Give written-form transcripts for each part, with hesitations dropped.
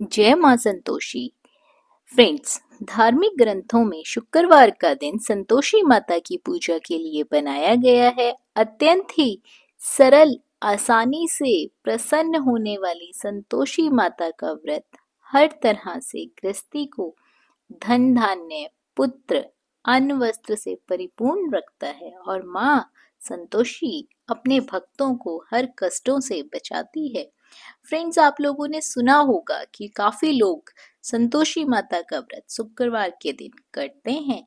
जय मां संतोषी। फ्रेंड्स, धार्मिक ग्रंथों में शुक्रवार का दिन संतोषी माता की पूजा के लिए बनाया गया है। अत्यंत ही सरल, आसानी से प्रसन्न होने वाली संतोषी माता का व्रत हर तरह से गृहस्थी को धन धान्य, पुत्र, अन्न वस्त्र से परिपूर्ण रखता है और माँ संतोषी अपने भक्तों को हर कष्टों से बचाती है। फ्रेंड्स, आप लोगों ने सुना होगा कि काफी लोग संतोषी माता का व्रत शुक्रवार के दिन करते हैं।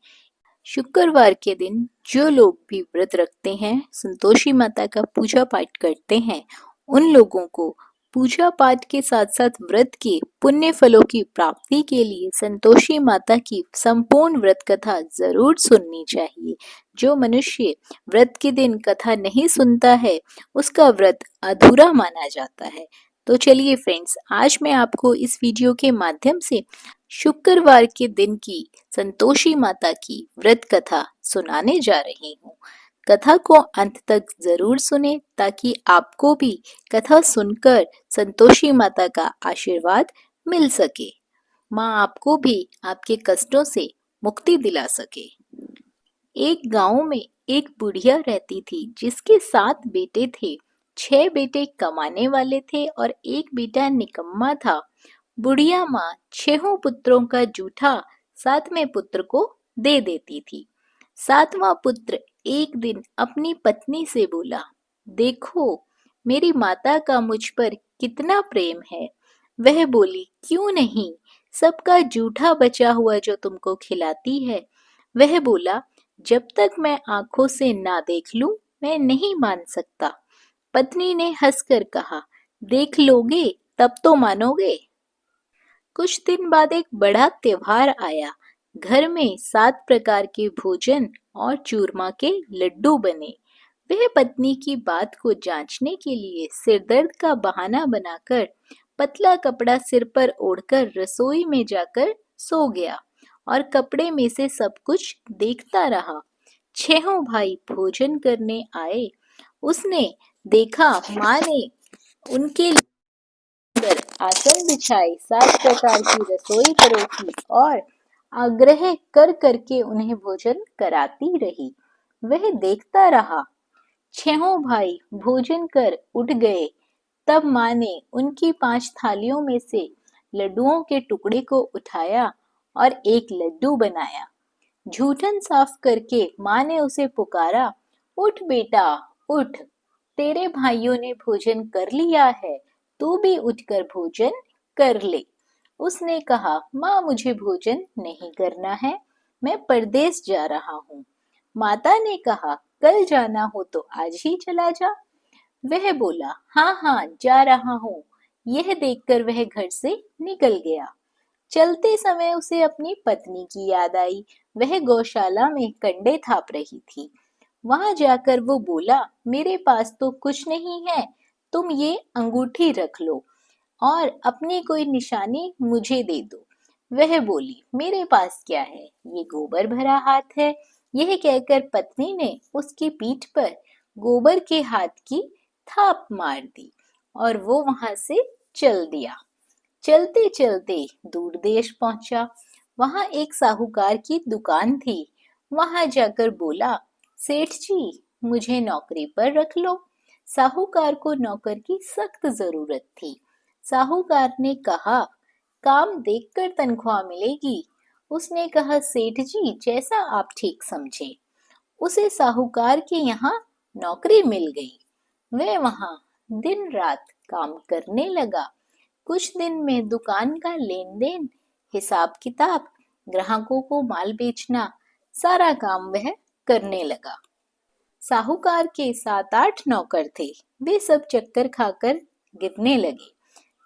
शुक्रवार के दिन जो लोग भी व्रत रखते हैं, संतोषी माता का पूजा पाठ करते हैं, उन लोगों को पूजा पाठ के साथ साथ व्रत के पुण्य फलों की प्राप्ति के लिए संतोषी माता की संपूर्ण व्रत कथा जरूर सुननी चाहिए। जो मनुष्य व्रत के दिन कथा नहीं सुनता है, उसका व्रत अधूरा माना जाता है। तो चलिए फ्रेंड्स, आज मैं आपको इस वीडियो के माध्यम से शुक्रवार के दिन की संतोषी माता की व्रत कथा सुनाने जा रही हूँ। कथा को अंत तक जरूर सुने ताकि आपको भी कथा सुनकर संतोषी माता का आशीर्वाद मिल सके, माँ आपको भी आपके कष्टों से मुक्ति दिला सके। एक गांव में एक बुढ़िया रहती थी जिसके 7 बेटे थे। 6 बेटे कमाने वाले थे और एक बेटा निकम्मा था। बुढ़िया माँ 6 पुत्रों का जूठा 7वें पुत्र को दे देती थी। 7वां पुत्र एक दिन अपनी पत्नी से बोला, देखो मेरी माता का मुझ पर कितना प्रेम है। वह बोली, क्यों नहीं, सबका जूठा बचा हुआ जो तुमको खिलाती है। वह बोला, जब तक मैं आंखों से ना देख लूं, मैं नहीं मान सकता। पत्नी ने हंसकर कहा, देख लोगे तब तो मानोगे। कुछ दिन बाद एक बड़ा त्योहार आया। घर में 7 प्रकार के भोजन और चूरमा के लड्डू बने। वह पत्नी की बात को जांचने के लिए सिरदर्द का बहाना बनाकर पतला कपड़ा सिर पर ओढ़कर रसोई में जाकर सो गया और कपड़े में से सब कुछ देखता रहा। 6 भाई भोजन करने आए। उसने देखा माँ ने उनके पर आसन बिछाई, 7 प्रकार की रसोई परोसी और आग्रह कर करके उन्हें भोजन कराती रही। वह देखता रहा। 6 भाई भोजन कर उठ गए। तब माँ ने उनकी 5 थालियों में से लड्डुओं के टुकड़े को उठाया और एक लड्डू बनाया। झूठन साफ करके माँ ने उसे पुकारा, उठ बेटा उठ, तेरे भाइयों ने भोजन कर लिया है, तू भी उठकर भोजन कर ले। उसने कहा, माँ मुझे भोजन नहीं करना है, मैं परदेस जा रहा हूँ। माता ने कहा, कल जाना हो तो आज ही चला जा। वह बोला, हाँ हाँ जा रहा हूँ। यह देखकर वह घर से निकल गया। चलते समय उसे अपनी पत्नी की याद आई। वह गौशाला में कंडे थाप रही थी। वहां जाकर वो बोला, मेरे पास तो कुछ नहीं है, तुम ये अंगूठी रख लो और अपनी कोई निशानी मुझे दे दो। वह बोली, मेरे पास क्या है, ये गोबर भरा हाथ है। यह कहकर पत्नी ने उसकी पीठ पर गोबर के हाथ की थाप मार दी और वो वहां से चल दिया। चलते चलते दूर देश पहुंचा। वहां एक साहूकार की दुकान थी। वहां जाकर बोला, सेठ जी मुझे नौकरी पर रख लो। साहूकार को नौकर की सख्त जरूरत थी। साहूकार ने कहा, काम देखकर तनख्वाह मिलेगी। उसने कहा, सेठ जी जैसा आप ठीक समझे। उसे साहूकार के यहाँ नौकरी मिल गई। वह वहां दिन रात काम करने लगा। कुछ दिन में दुकान का लेन देन, हिसाब किताब, ग्राहकों को माल बेचना, सारा काम वह करने लगा। साहूकार के 7-8 नौकर थे। वे सब चक्कर खाकर गिरने लगे,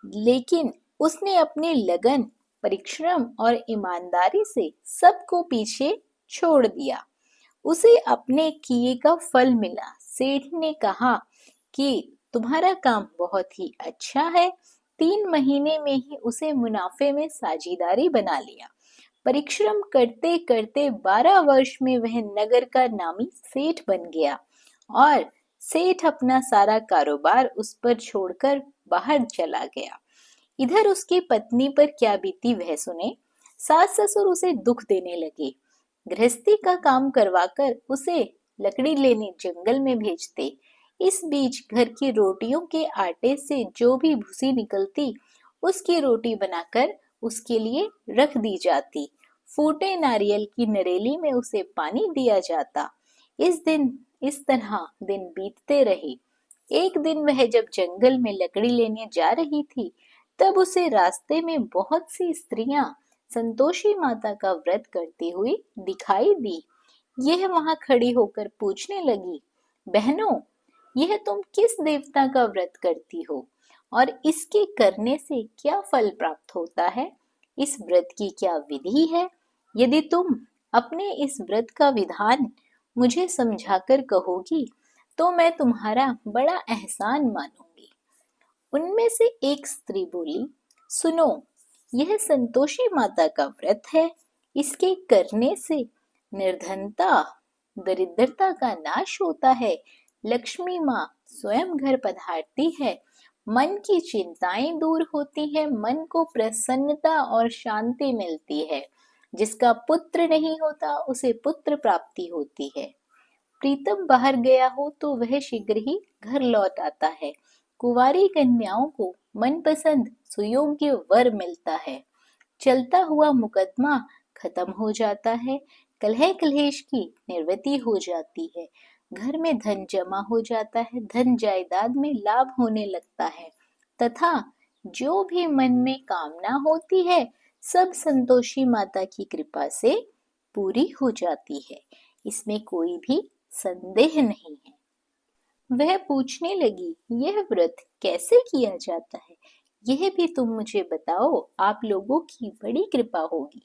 लेकिन उसने अपने लगन, परिश्रम और ईमानदारी से सबको पीछे छोड़ दिया। उसे अपने किए का फल मिला। सेठ ने कहा कि तुम्हारा काम बहुत ही अच्छा है। 3 महीने में ही उसे मुनाफे में साझेदारी बना लिया। परिश्रम करते करते 12 वर्ष में वह नगर का नामी सेठ बन गया और सेठ अपना सारा कारोबार उस पर छोड़कर बाहर चला गया। इधर उसकी पत्नी पर क्या बीती वह सुने। सास ससुर उसे दुख देने लगे, गृहस्थी का काम करवाकर उसे लकड़ी लेने जंगल में भेजते। इस बीच घर की रोटियों के आटे से जो भी भूसी निकलती, उसकी रोटी बनाकर उसके लिए रख दी जाती। फूटे नारियल की नरेली में उसे पानी दिया जाता। इस तरह दिन बीतते रहे। एक दिन वह जब जंगल में लकड़ी लेने जा रही थी, तब उसे रास्ते में बहुत सी स्त्रियां संतोषी माता का व्रत करती हुई दिखाई दी। यह वहां खड़ी होकर पूछने लगी, बहनों, यह तुम किस देवता का व्रत करती हो और इसके करने से क्या फल प्राप्त होता है? इस व्रत की क्या विधि है? यदि तुम अपने इस व्रत का विधान मुझे समझाकर कहोगी तो मैं तुम्हारा बड़ा एहसान मानूंगी। उनमें से एक स्त्री बोली, सुनो, यह संतोषी माता का व्रत है। इसके करने से निर्धनता, दरिद्रता का नाश होता है। लक्ष्मी माँ स्वयं घर पधारती है। मन की चिंताएं दूर होती है, मन को प्रसन्नता और शांति मिलती है। जिसका पुत्र नहीं होता उसे पुत्र प्राप्ति होती है। प्रीतम बाहर गया हो तो वह शीघ्र ही घर लौट आता है। कुंवारी कन्याओं को मनपसंद सुयोग्य वर मिलता है। चलता हुआ मुकदमा खत्म हो जाता है। कलह कलेश की निवृत्ति हो जाती है। घर में धन जमा हो जाता है। धन जायदाद में लाभ होने लगता है तथा जो भी मन में कामना होती है सब संतोषी माता की कृपा से पूरी हो जाती है। इसमें कोई भी संदेह नहीं है। वह पूछने लगी, यह व्रत कैसे किया जाता है? यह भी तुम मुझे बताओ, आप लोगों की बड़ी कृपा होगी।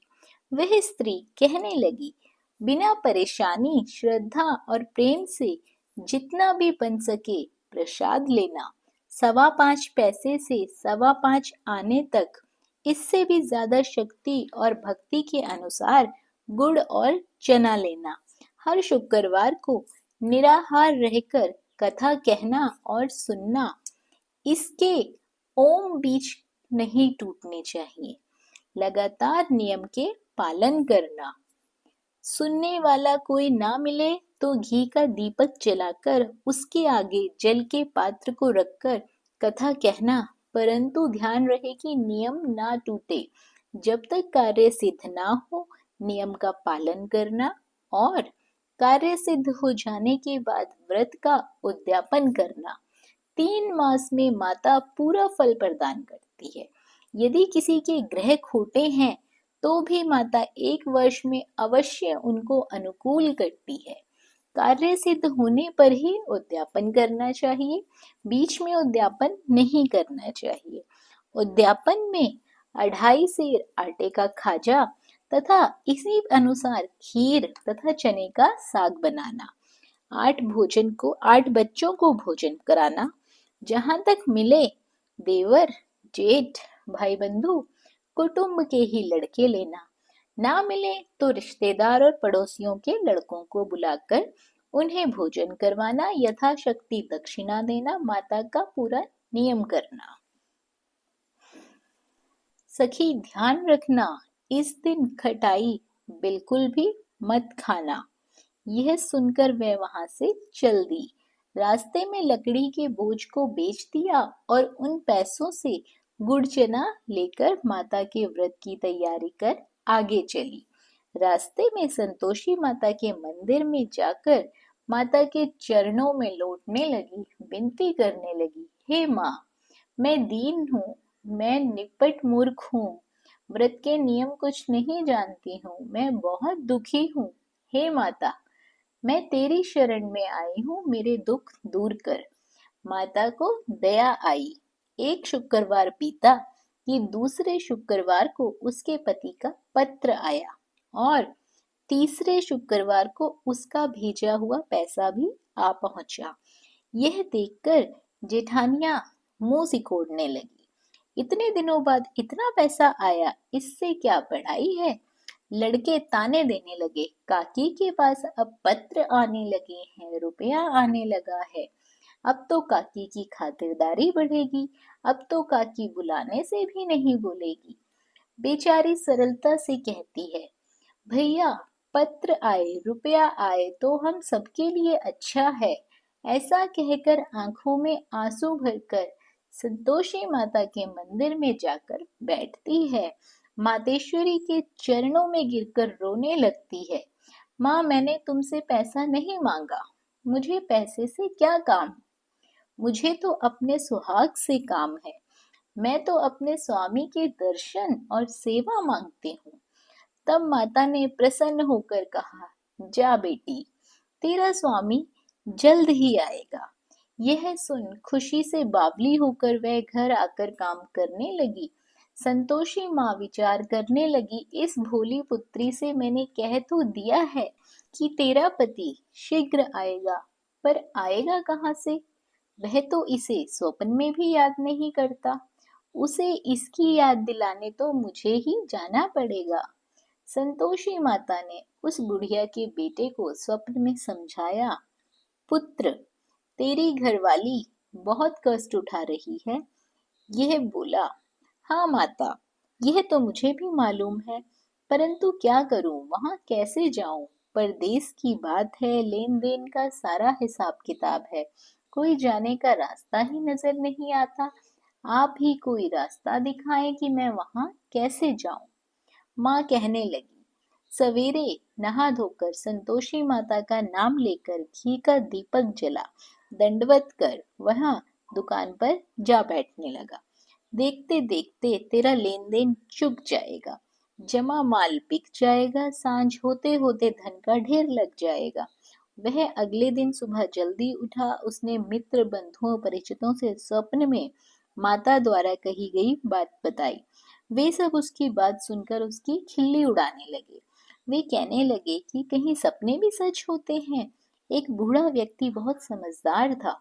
वह स्त्री कहने लगी, बिना परेशानी, श्रद्धा और प्रेम से जितना भी बन सके प्रसाद लेना। 5.25 पैसे से 5.25 आने तक, इससे भी ज्यादा शक्ति और भक्ति के अनुसार गुड़ और चना लेना। हर शुक्रवार को निराहार रहकर कथा कहना और सुनना। इसके ओम बीच नहीं टूटने चाहिए। लगातार नियम के पालन करना। सुनने वाला कोई ना मिले तो घी का दीपक जलाकर उसके आगे जल के पात्र को रखकर कथा कहना, परंतु ध्यान रहे कि नियम ना टूटे। जब तक कार्य सिद्ध ना हो नियम का पालन करना और कार्य सिद्ध हो जाने के बाद व्रत का उद्यापन करना। 3 मास में माता पूरा फल प्रदान करती है। यदि किसी के ग्रह खोटे हैं तो भी माता 1 वर्ष में अवश्य उनको अनुकूल करती है। कार्य सिद्ध होने पर ही उद्यापन करना चाहिए, बीच में उद्यापन नहीं करना चाहिए। उद्यापन में 2.5 सेर आटे का खाजा तथा इसी अनुसार खीर तथा चने का साग बनाना। 8 बच्चों को भोजन कराना। जहां तक मिले देवर, जेठ, भाई बंधु, कुटुंब के ही लड़के लेना। ना मिले तो रिश्तेदार और पड़ोसियों के लड़कों को बुलाकर उन्हें भोजन करवाना, यथाशक्ति दक्षिणा देना, माता का पूरा नियम करना। सखी ध्यान रखना, इस दिन खटाई बिल्कुल भी मत खाना। यह सुनकर वह वहां से चल दी। रास्ते में लकड़ी के बोझ को बेच दिया और उन पैसों से गुड़ चना लेकर माता के व्रत की तैयारी कर आगे चली। रास्ते में संतोषी माता के मंदिर में जाकर माता के चरणों में लौटने लगी, विनती करने लगी, हे माँ, मैं दीन हूँ, मैं निपट मूर्ख हूँ, व्रत के नियम कुछ नहीं जानती हूँ, मैं बहुत दुखी हूँ। हे माता, मैं तेरी शरण में आई हूँ, मेरे दुख दूर कर। माता को दया आई। एक शुक्रवार बीता कि दूसरे शुक्रवार को उसके पति का पत्र आया और तीसरे शुक्रवार को उसका भेजा हुआ पैसा भी आ पहुंचा। यह देखकर जेठानियां मुंह सिकोड़ने लगी। इतने दिनों बाद इतना पैसा आया, इससे क्या बड़ाई है? लड़के ताने देने लगे, काकी के पास अब पत्र आने लगे हैं, रुपया आने लगा है, अब तो काकी की खातिरदारी बढ़ेगी, अब तो काकी बुलाने से भी नहीं बोलेगी। बेचारी सरलता से कहती है, भैया पत्र आए रुपया आए तो हम सबके लिए अच्छा है। ऐसा कहकर आंखों में आंसू भरकर संतोषी माता के मंदिर में जाकर बैठती है। मातेश्वरी के चरणों में गिरकर रोने लगती है। माँ, मैंने तुमसे पैसा नहीं मांगा, मुझे पैसे से क्या काम, मुझे तो अपने सुहाग से काम है। मैं तो अपने स्वामी के दर्शन और सेवा मांगती हूँ। तब माता ने प्रसन्न होकर कहा, जा बेटी, तेरा स्वामी जल्द ही आएगा। यह सुन खुशी से बावली होकर वह घर आकर काम करने लगी। संतोषी माँ विचार करने लगी, इस भोली पुत्री से मैंने कह तो दिया है कि तेरा पति शीघ्र आएगा, पर आएगा कहाँ से? वह तो इसे स्वप्न में भी याद नहीं करता। उसे इसकी याद दिलाने तो मुझे ही जाना पड़ेगा। संतोषी माता ने उस बुढ़िया के बेटे को स्वप्न में समझाया, पुत्र, तेरी घरवाली बहुत कष्ट उठा रही है। यह बोला, हाँ माता, यह तो मुझे भी मालूम है, परंतु क्या करूं, वहां कैसे जाऊं? परदेश की बात है, लेन देन का सारा हिसाब किताब है, कोई जाने का रास्ता ही नजर नहीं आता। आप ही कोई रास्ता दिखाएं कि मैं वहां कैसे जाऊं। माँ कहने लगी, सवेरे नहा धोकर संतोषी माता का नाम लेकर घी का दीपक जला दंडवत कर वहां दुकान पर जा बैठने लगा। देखते देखते तेरा लेन देन चुक जाएगा, जमा माल बिक जाएगा, सांझ होते होते धन का ढेर लग जाएगा। वह अगले दिन सुबह जल्दी उठा। उसने मित्र बंधुओं परिचितों से स्वप्न में माता द्वारा कही गई बात बताई। वे सब उसकी बात सुनकर उसकी खिल्ली उड़ाने लगे। वे कहने लगे कि कहीं सपने भी सच होते हैं। एक बूढ़ा व्यक्ति बहुत समझदार था।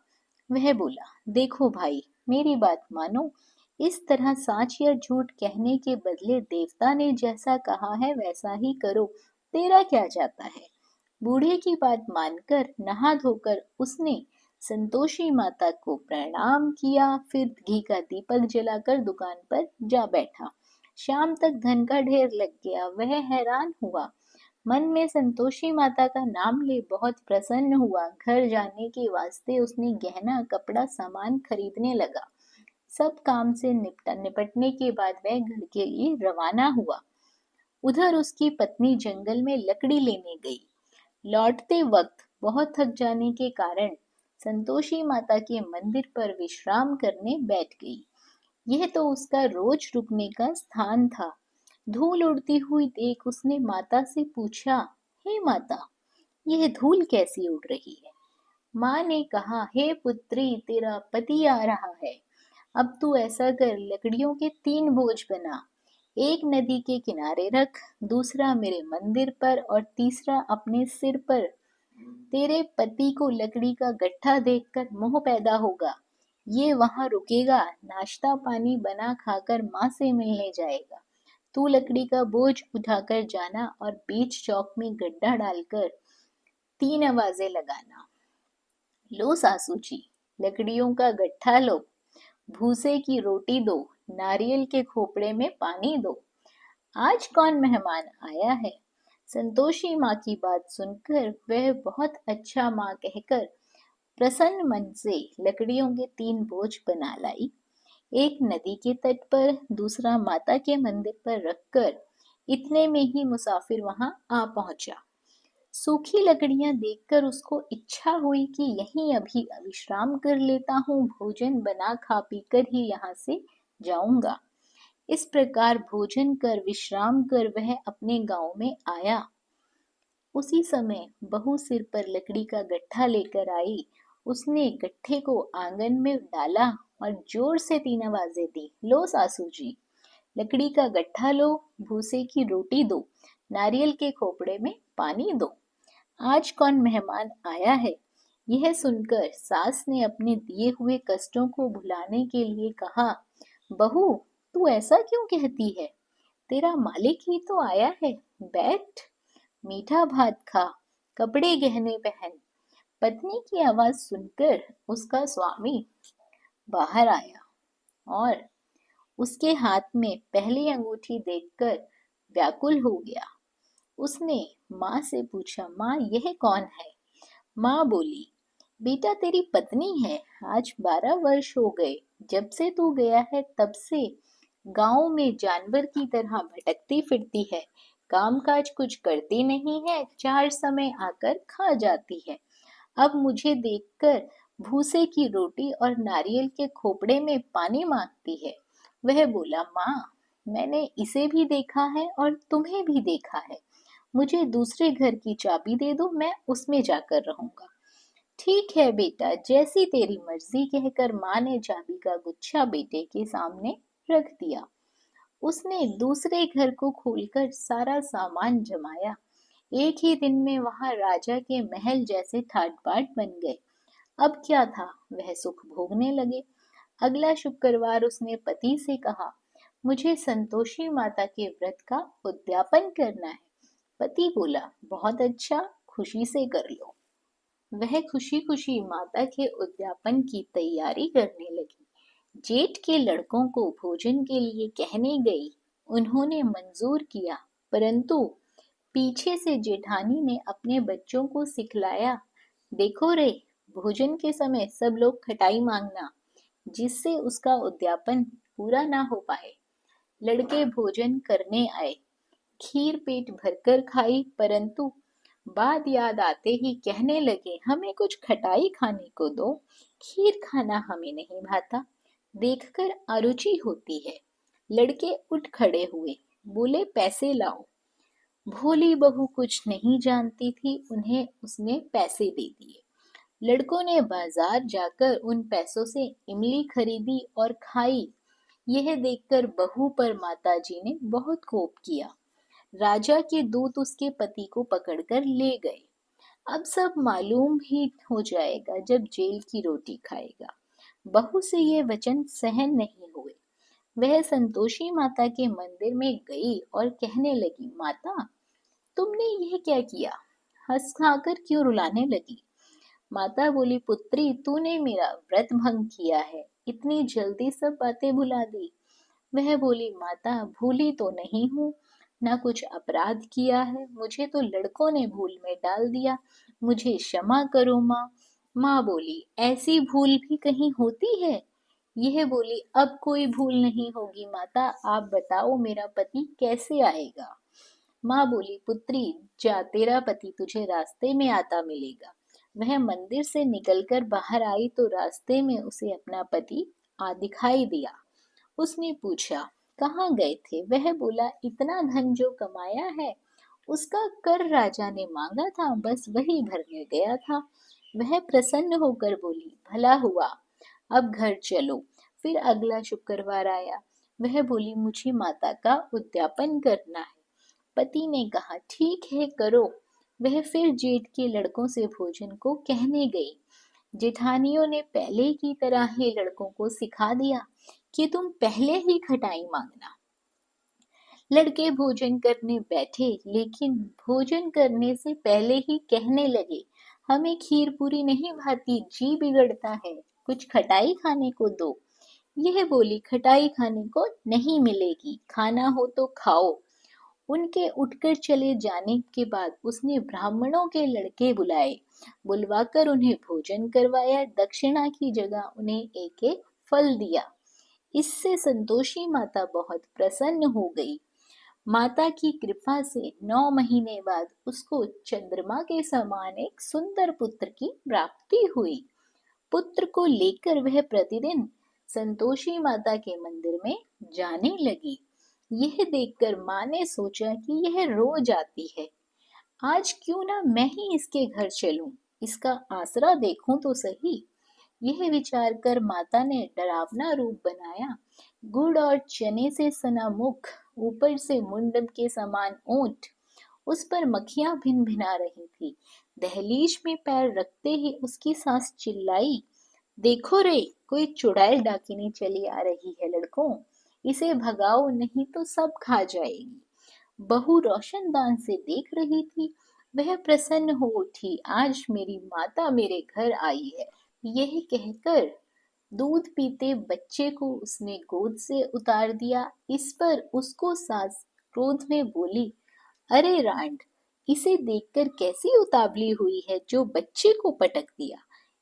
वह बोला, देखो भाई, मेरी बात मानो, इस तरह साच या झूठ कहने के बदले देवता ने जैसा कहा है वैसा ही करो, तेरा क्या जाता है। बूढ़े की बात मानकर नहा धोकर उसने संतोषी माता को प्रणाम किया, फिर घी का दीपक जलाकर दुकान पर जा बैठा। शाम तक धन का ढेर लग गया। वह हैरान हुआ, मन में संतोषी माता का नाम ले बहुत प्रसन्न हुआ। घर जाने के वास्ते उसने गहना कपड़ा सामान खरीदने लगा। सब काम से निपटने के बाद वह घर के लिए रवाना हुआ। उधर उसकी पत्नी जंगल में लकड़ी लेने गई। लौटते वक्त बहुत थक जाने के कारण संतोषी माता के मंदिर पर विश्राम करने बैठ गई। यह तो उसका रोज रुकने का स्थान था। धूल उड़ती हुई देख उसने माता से पूछा, हे माता, यह धूल कैसी उड़ रही है? माँ ने कहा, हे पुत्री, तेरा पति आ रहा है। अब तू ऐसा कर, लकड़ियों के 3 बोझ बना, एक नदी के किनारे रख, दूसरा मेरे मंदिर पर और तीसरा अपने सिर पर। तेरे पति को लकड़ी का गट्ठा देखकर मोह पैदा होगा। ये वहां रुकेगा, नाश्ता पानी बना खाकर माँ से मिलने जाएगा। तू लकड़ी का बोझ उठाकर जाना और बीच चौक में गड्ढा डालकर 3 आवाजें लगाना। लो सासू जी, लकड़ियों का गट्ठा लो, भूसे की रोटी दो, नारियल के खोपड़े में पानी दो। आज कौन मेहमान आया है? संतोषी माँ की बात सुनकर वह बहुत अच्छा माँ कहकर प्रसन्न मन से लकड़ियों के 3 बोझ बना लाई। एक नदी के तट पर, दूसरा माता के मंदिर पर रखकर इतने में ही मुसाफिर वहां आ पहुंचा। सूखी लकड़ियां देखकर उसको इच्छा हुई कि यहीं अभी विश्राम कर लेता हूँ, भोजन बना खा पी कर ही यहाँ से जाऊंगा। इस प्रकार भोजन कर विश्राम कर वह अपने गांव में आया। उसी समय बहू सिर पर लकड़ी का गट्ठा लेकर आई। उसने गट्ठे को आंगन में डाला और जोर से 3 आवाजें दी, लो सासू जी, लकड़ी का गट्ठा लो, भूसे की रोटी दो, नारियल के खोपड़े में पानी दो। आज कौन मेहमान आया है? यह सुनकर सास ने अपने दिए हुए कष्टों को भुलाने के लिए कहा, बहू, तू ऐसा क्यों कहती है? तेरा मालिक ही तो आया है, बैठ, मीठा भात खा, कपड़े गहने पहन। पत्नी की आवाज सुनकर उसका स्वामी बाहर आया। और उसके हाथ में पहली अंगूठी देखकर व्याकुल हो गया। उसने माँ से पूछा, माँ यह कौन है? माँ बोली, बेटा तेरी पत्नी है। आज 12 वर्ष हो गए जब से तू गया है, तब से गांव में जानवर की तरह भटकती फिरती है। काम काज कुछ करती नहीं है, चार समय आकर खा जाती है। अब मुझे देखकर भूसे की रोटी और नारियल के खोपड़े में पानी मांगती है। वह बोला, माँ मैंने इसे भी देखा है और तुम्हें भी देखा है। मुझे दूसरे घर की चाबी दे दो, मैं उसमें जाकर रहूंगा। ठीक है बेटा, जैसी तेरी मर्जी, कहकर माँ ने चाबी का गुच्छा बेटे के सामने रख दिया। उसने दूसरे घर को खोलकर सारा सामान जमाया। एक ही दिन में वहां राजा के महल जैसे ठाट बाट बन गए। अब क्या था, वह सुख भोगने लगे। अगला शुक्रवार उसने पति से कहा, मुझे संतोषी माता के व्रत का उद्यापन करना है। पति बोला, बहुत अच्छा, खुशी से कर लो। वह खुशी खुशी माता के उद्यापन की तैयारी करने लगी। जेठ के लड़कों को भोजन के लिए कहने गई। उन्होंने मंजूर किया, परंतु पीछे से जेठानी ने अपने बच्चों को सिखलाया, देखो रे, भोजन के समय सब लोग खटाई मांगना, जिससे उसका उद्यापन पूरा ना हो पाए। लड़के भोजन करने आए। खीर पेट भरकर खाई, परंतु बात याद आते ही कहने लगे, हमें कुछ खटाई खाने को दो, खीर खाना हमें नहीं भाता, देखकर अरुचि होती है। लड़के उठ खड़े हुए, बोले, पैसे लाओ। भोली बहू कुछ नहीं जानती थी, उन्हें उसने पैसे दे दिए। लड़कों ने बाजार जाकर उन पैसों से इमली खरीदी और खाई। यह देखकर बहू पर माताजी ने बहुत कोप किया। राजा के दूत उसके पति को पकड़कर ले गए। अब सब मालूम ही हो जाएगा जब जेल की रोटी खाएगा। बहू से ये वचन सहन नहीं हुए। वह संतोषी माता के मंदिर में गई और कहने लगी, माता तुमने यह क्या किया? हंस खाकर क्यों रुलाने लगी? माता बोली, पुत्री तूने मेरा व्रत भंग किया है, इतनी जल्दी सब बातें भुला दी। वह बोली, माता भूली तो नहीं हूँ, ना कुछ अपराध किया है, मुझे तो लड़कों ने भूल में डाल दिया, मुझे क्षमा करो माँ। माँ बोली, ऐसी भूल भी कहीं होती है? यह बोली, अब कोई भूल नहीं होगी माता, आप बताओ मेरा पति कैसे आएगा? माँ बोली, पुत्री जा, तेरा पति तुझे रास्ते में आता मिलेगा। वह मंदिर से निकलकर बाहर आई तो रास्ते में उसे अपना पति आ दिखाई दिया। उसने पूछा, कहाँ गए थे? वह बोला, इतना धन जो कमाया है उसका कर राजा ने मांगा था, बस वही भरने गया था। वह प्रसन्न होकर बोली, भला हुआ, अब घर चलो। फिर अगला शुक्रवार आया। वह बोली, मुझे माता का उद्यापन करना है। पति ने कहा, ठीक है करो। वह फिर जेठ के लड़कों से भोजन को कहने गई। जेठानियों ने पहले की तरह ही लड़कों को सिखा दिया कि तुम पहले ही खटाई मांगना। लड़के भोजन करने बैठे, लेकिन भोजन करने से पहले ही कहने लगे, हमें खीर पूरी नहीं भाती, जी बिगड़ता है, कुछ खटाई खाने को दो। यह बोली, खटाई खाने को नहीं मिलेगी, खाना हो तो खाओ। उनके उठकर चले जाने के बाद उसने ब्राह्मणों के लड़के बुलाए। बुलवाकर उन्हें भोजन करवाया, दक्षिणा की जगह उन्हें एक एक फल दिया। इससे संतोषी माता बहुत प्रसन्न हो गई। माता की कृपा से 9 महीने बाद उसको चंद्रमा के समान एक सुंदर पुत्र की प्राप्ति हुई। पुत्र को लेकर वह प्रतिदिन संतोषी माता के मंदिर में जाने लगी। यह देखकर माँ ने सोचा कि यह रोज आती है, आज क्यों ना मैं ही इसके घर चलूं, इसका आसरा देखूं तो सही। यह विचार कर माता ने डरावना रूप बनाया। गुड़ और चने से सना मुख, ऊपर से मुंडम के समान ओंठ, उस पर मक्खियां भिन भिना रही थी। दहलीज में पैर रखते ही उसकी सास चिल्लाई, देखो रे, कोई चुड़ैल डाकिनी चली आ रही है लड़कों, इसे भगाओ नहीं तो सब खा जाएगी। बहू रोशनदान से देख रही थी। वह प्रसन्न हो उठी, आज मेरी माता मेरे घर आई है। यह कहकर दूध पीते बच्चे को उसने गोद से उतार दिया। इस पर उसको सास क्रोध में बोली, अरे रांड, इसे देखकर कैसी उतावली हुई है जो बच्चे को पटक दिया।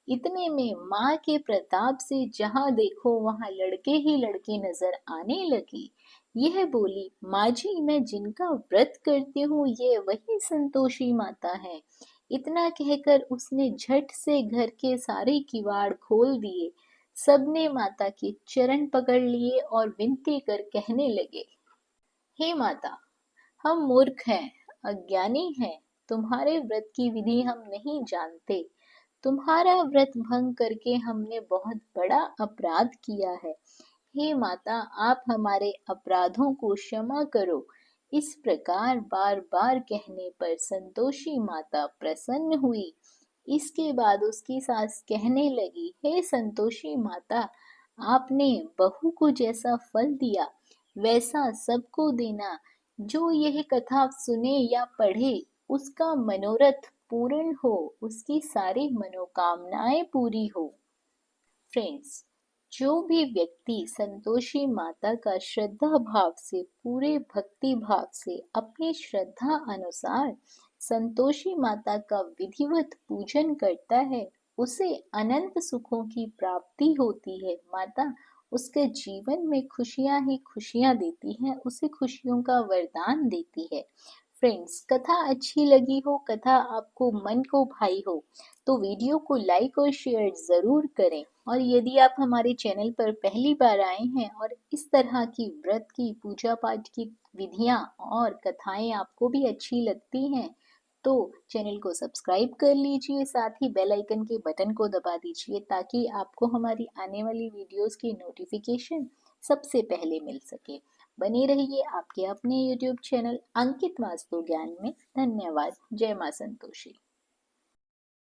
इतने में माँ के प्रताप से जहाँ देखो वहाँ लड़के ही लड़के नजर आने लगे। यह बोली, माँ जी, मैं जिनका व्रत करती हूँ ये वही संतोषी माता है। इतना कहकर उसने झट से घर के सारे किवाड़ खोल दिए। सबने माता के चरण पकड़ लिए और विनती कर कहने लगे, हे माता, हम मूर्ख हैं, अज्ञानी हैं, तुम्हारे व्रत की विधि हम नहीं जानते। तुम्हारा व्रत भंग करके हमने बहुत बड़ा अपराध किया है। हे माता, आप हमारे अपराधों को क्षमा करो। इस प्रकार बार बार कहने पर संतोषी माता प्रसन्न हुई। इसके बाद उसकी सास कहने लगी, हे संतोषी माता, आपने बहू को जैसा फल दिया वैसा सबको देना। जो यह कथा सुने या पढ़े उसका मनोरथ पूर्ण हो, उसकी सारी मनोकामनाएं पूरी हो। फ्रेंड्स, जो भी व्यक्ति संतोषी माता का श्रद्धा भाव से, पूरे भक्ति भाव से, अपनी श्रद्धा अनुसार संतोषी माता का विधिवत पूजन करता है, उसे अनंत सुखों की प्राप्ति होती है। माता उसके जीवन में खुशियां ही खुशियां देती है, उसे खुशियों का वरदान देती है। फ्रेंड्स, कथा अच्छी लगी हो, कथा आपको मन को भाई हो, तो वीडियो को लाइक और शेयर ज़रूर करें। और यदि आप हमारे चैनल पर पहली बार आए हैं और इस तरह की व्रत की, पूजा पाठ की विधियां और कथाएं आपको भी अच्छी लगती हैं, तो चैनल को सब्सक्राइब कर लीजिए, साथ ही बेल आइकन के बटन को दबा दीजिए ताकि आपको हमारी आने वाली वीडियोस की नोटिफिकेशन सबसे पहले मिल सके। बने रहिए आपके अपने YouTube चैनल अंकित वास्तु ज्ञान में। धन्यवाद। जय मां संतोषी।